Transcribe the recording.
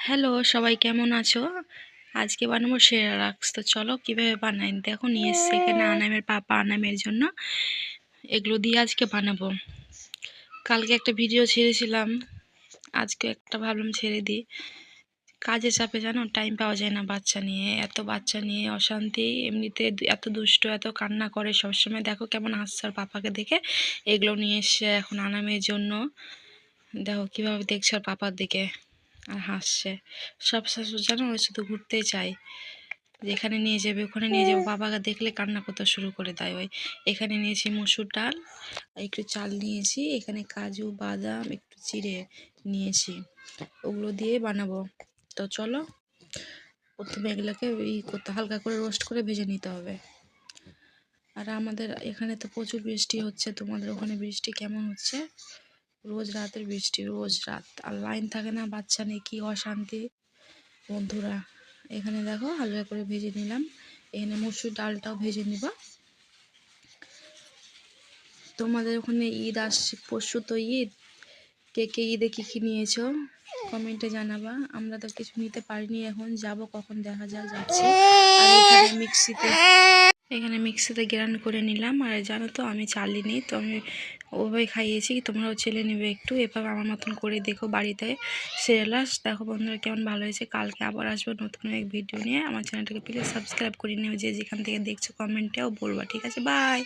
Hello, সবাই কেমন আছো? আজকে বানাবো সেরেলাক্স। তো চলো কিভাবে বানাই। দেখো নিয়ে এসছি এখানে আনামের পাপা আনামের জন্য এগুলো দিয়ে আজকে বানাবো। কালকে একটা ভিডিও ছেড়েছিলাম, আজকে একটা ভাবলাম ছেড়ে দিই। কাজের চাপে জানো টাইম পাওয়া যায় না, বাচ্চা নিয়ে এত বাচ্চা নিয়ে অশান্তি। এমনিতে এত দুষ্ট, এত কান্না করে সবসময়। দেখো কেমন হাসছে আর পাপাকে দেখে। এগুলো নিয়ে এসছে এখন আনামের জন্য। দেখো কিভাবে দেখছে আর পাপার দিকে আর হাসছে। সব শাশুড়ি জানো ওই শুধু ঘুরতেই চায়, যেখানে নিয়ে যাবে ওখানে নিয়ে যাবে। বাবাকে দেখলে কান্না করতে শুরু করে দেয়। ওই এখানে নিয়েছি মসুর ডাল, একটু চাল নিয়েছি, এখানে কাজু বাদাম একটু চিড়ে নিয়েছি, ওগুলো দিয়ে বানাবো। তো চলো প্রথমে এগুলোকে করতে হালকা করে রোস্ট করে ভেজে নিতে হবে। আর আমাদের এখানে তো প্রচুর বৃষ্টি হচ্ছে, তোমাদের ওখানে বৃষ্টি কেমন হচ্ছে? রোজ রাতের বৃষ্টি, রোজ রাত, আর লাইন থাকে না, বাচ্চা নেই, কি অশান্তি বন্ধুরা। এখানে দেখো হালকা করে ভেজে নিলাম, এখানে মসুর ডালটাও ভেজে নিবা। তোমাদের ওখানে ঈদ আসছে, পরশু তো ঈদ, কে কে ঈদে কী কী নিয়েছো কমেন্টে জানাবা। আমরা তো কিছু নিতে পারিনি, এখন যাব কখন দেখা যাক, যাচ্ছি। আর এখানে মিক্সিতে গ্রাইন্ড করে নিলাম। আর জানো তো আমি চালিনি, তো আমি ওভাবে খাইয়েছি, তোমরাও চেলে নেবে একটু এভাবে আমার মতন করে দেখো বাড়িতে সেরেলাক্স। দেখো বন্ধুরা কেমন ভালো হয়েছে। কালকে আবার আসবো নতুন এক ভিডিও নিয়ে। আমার চ্যানেলটাকে প্লিজ সাবস্ক্রাইব করে নিও, যে যেখান থেকে দেখছো কমেন্টেও বলবা, ঠিক আছে? বাই।